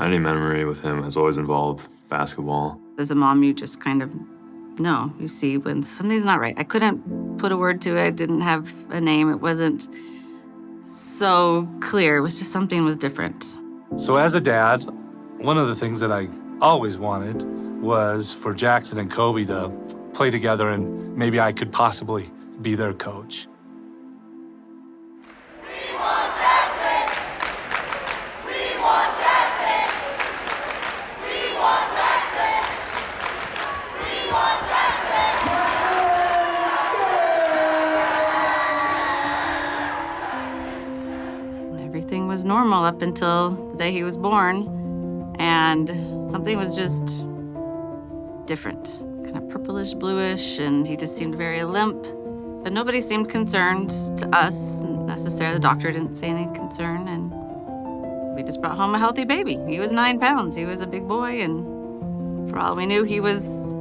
Any memory with him has always involved basketball. As a mom, you just kind of know. You see when something's not right. I couldn't put a word to it. I didn't have a name. It wasn't so clear. It was just something was different. So as a dad, one of the things that I always wanted was for Jackson and Kobe to play together, and maybe I could possibly be their coach. We want Jackson! We want Jackson! We want Jackson! We want Jackson! Everything was normal up until the day he was born, and something was just different. Kind of purplish, bluish, and he just seemed very limp. But nobody seemed concerned to us necessarily. The doctor didn't say any concern, and we just brought home a healthy baby. He was 9 pounds. He was a big boy, and for all we knew, he was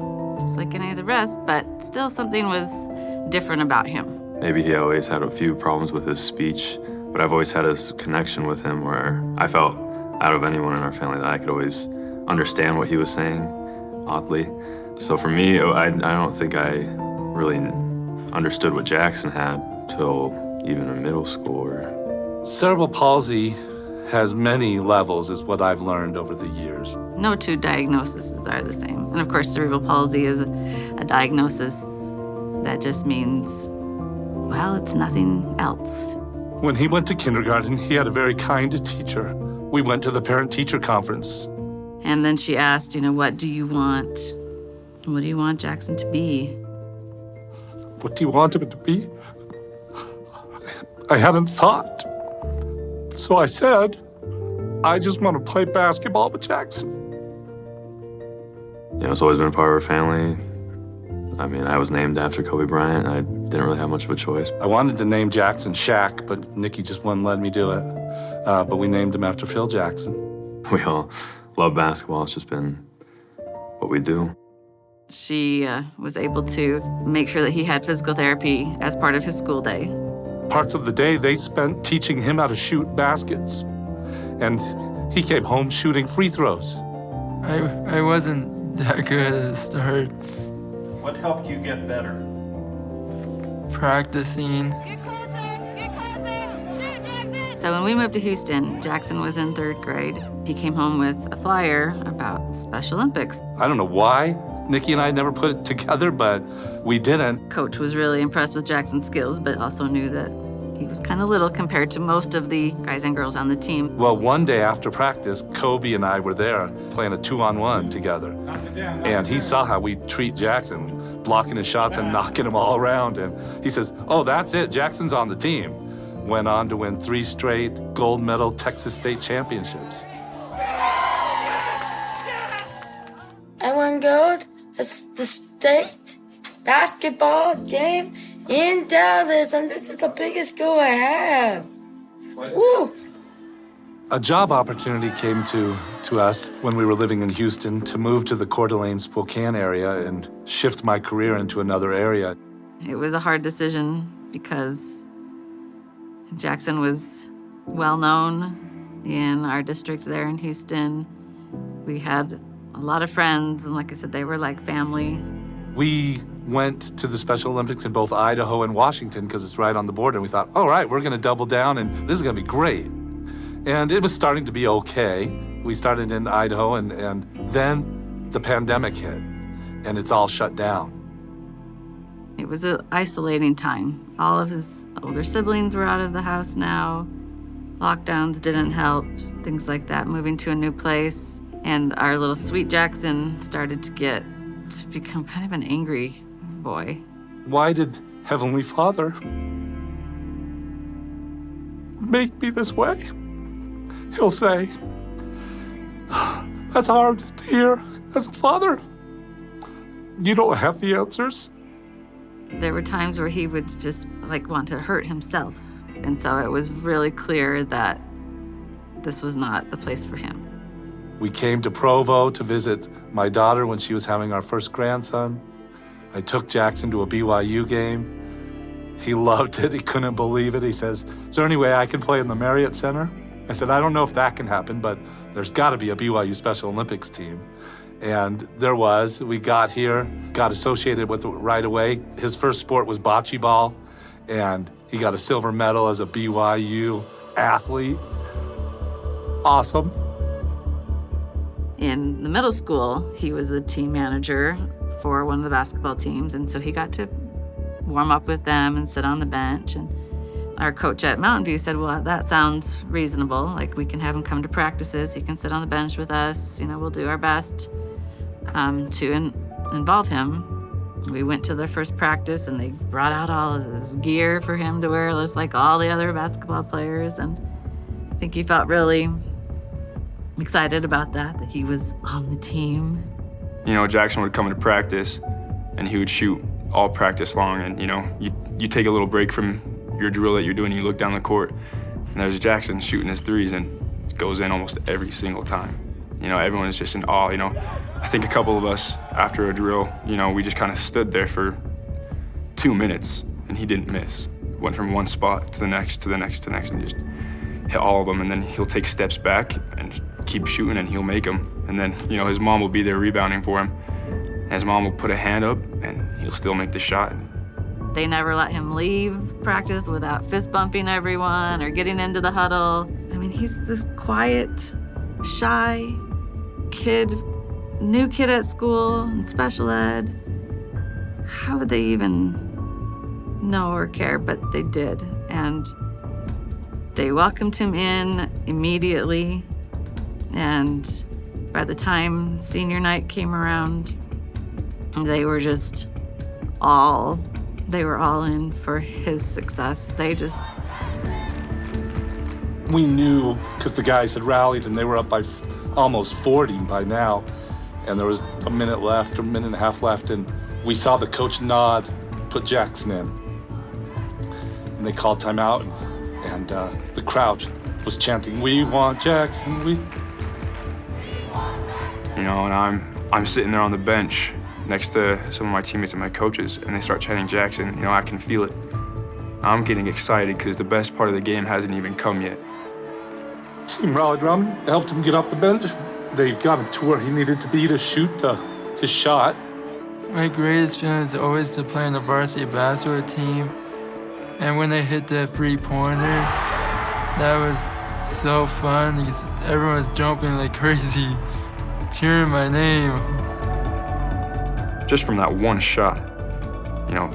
just like any of the rest, but still something was different about him. Maybe he always had a few problems with his speech, but I've always had this connection with him where I felt out of anyone in our family that I could always understand what he was saying, oddly. So for me, I don't think I really understood what Jackson had till even in middle school. Cerebral palsy has many levels, is what I've learned over the years. No two diagnoses are the same. And of course, cerebral palsy is a diagnosis that just means, well, it's nothing else. When he went to kindergarten, he had a very kind teacher. We went to the parent-teacher conference. And then she asked, what do you want? What do you want Jackson to be? What do you want him to be? I hadn't thought. So I said, I just want to play basketball with Jackson. It's always been a part of our family. I mean, I was named after Kobe Bryant. I didn't really have much of a choice. I wanted to name Jackson Shaq, but Nikki just wouldn't let me do it. But we named him after Phil Jackson. We all love basketball. It's just been what we do. She was able to make sure that he had physical therapy as part of his school day. Parts of the day they spent teaching him how to shoot baskets. And he came home shooting free throws. I wasn't that good at the start. What helped you get better? Practicing. Get closer! Get closer! Shoot, Jackson! So when we moved to Houston, Jackson was in 3rd grade. He came home with a flyer about Special Olympics. I don't know why Nikki and I never put it together, but we didn't. Coach was really impressed with Jackson's skills, but also knew that he was kind of little compared to most of the guys and girls on the team. Well, one day after practice, Kobe and I were there playing a 2-on-1 together. And he saw how we treat Jackson, blocking his shots and knocking him all around. And he says, oh, that's it, Jackson's on the team. Went on to win 3 straight gold medal Texas State championships. I won gold at the state basketball game in Dallas, and this is the biggest goal I have. Woo! A job opportunity came to us when we were living in Houston to move to the Coeur d'Alene, Spokane area and shift my career into another area. It was a hard decision because Jackson was well known in our district there in Houston. We had a lot of friends, and like I said, they were like family. We went to the Special Olympics in both Idaho and Washington because it's right on the border. And we thought, all right, we're going to double down, and this is going to be great. And it was starting to be okay. We started in Idaho, and then the pandemic hit, and it's all shut down. It was an isolating time. All of his older siblings were out of the house now. Lockdowns didn't help, things like that, moving to a new place. And our little sweet Jackson started to become kind of an angry boy. Why did Heavenly Father make me this way? He'll say, that's hard to hear as a father. You don't have the answers. There were times where he would just want to hurt himself. And so it was really clear that this was not the place for him. We came to Provo to visit my daughter when she was having our first grandson. I took Jackson to a BYU game. He loved it. He couldn't believe it. He says, is there any way I can play in the Marriott Center? I said, I don't know if that can happen, but there's got to be a BYU Special Olympics team. And there was. We got here, got associated with it right away. His first sport was bocce ball, and he got a silver medal as a BYU athlete. Awesome. In the middle school, he was the team manager for one of the basketball teams, and so he got to warm up with them and sit on the bench. And our coach at Mountain View said, well, that sounds reasonable. Like, we can have him come to practices. He can sit on the bench with us. You know, we'll do our best to involve him. We went to their first practice, and they brought out all of this gear for him to wear, just like all the other basketball players. And I think he felt really excited about that he was on the team. You know, Jackson would come into practice, and he would shoot all practice long. And, you know, you take a little break from your drill that you're doing, you look down the court, and there's Jackson shooting his threes, and it goes in almost every single time. You know, everyone is just in awe. You know, I think a couple of us, after a drill, you know, we just kind of stood there for 2 minutes, and he didn't miss. Went from one spot to the next, to the next, to the next, and just hit all of them. And then he'll take steps back and keep shooting, and he'll make them. And then, you know, his mom will be there rebounding for him. And his mom will put a hand up, and he'll still make the shot. They never let him leave practice without fist bumping everyone or getting into the huddle. I mean, he's this quiet, shy kid, new kid at school in special ed. How would they even know or care? But they did. And they welcomed him in immediately. And by the time senior night came around, they were just all in for his success. We knew, because the guys had rallied and they were up by almost 40 by now, and there was a minute left, or a minute and a half left, and we saw the coach nod, put Jackson in. And they called timeout, and the crowd was chanting, "We want Jackson, we." You know, and I'm sitting there on the bench next to some of my teammates and my coaches, and they start chanting Jackson. You know, I can feel it. I'm getting excited because the best part of the game hasn't even come yet. Team rallied around him, helped him get off the bench. They got him to where he needed to be to shoot his shot. My greatest feeling is always to play on the varsity basketball team. And when they hit that three-pointer, that was so fun because everyone was jumping like crazy, cheering my name. Just from that one shot, you know,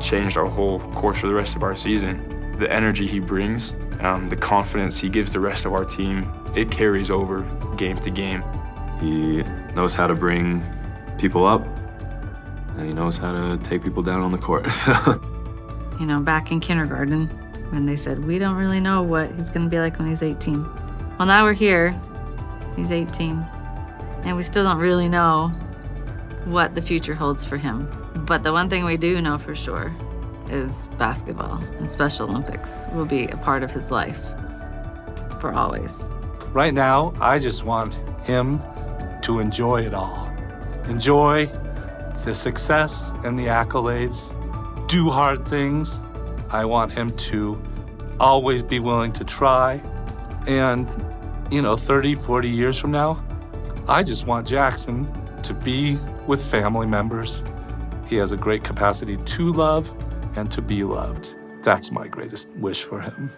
changed our whole course for the rest of our season. The energy he brings, the confidence he gives the rest of our team, it carries over game to game. He knows how to bring people up, and he knows how to take people down on the court. You know, back in kindergarten, when they said, we don't really know what he's gonna be like when he's 18. Well, now we're here, he's 18, and we still don't really know what the future holds for him. But the one thing we do know for sure is basketball and Special Olympics will be a part of his life for always. Right now, I just want him to enjoy it all. Enjoy the success and the accolades, do hard things. I want him to always be willing to try. And, you know, 30, 40 years from now, I just want Jackson to be with family members. He has a great capacity to love and to be loved. That's my greatest wish for him.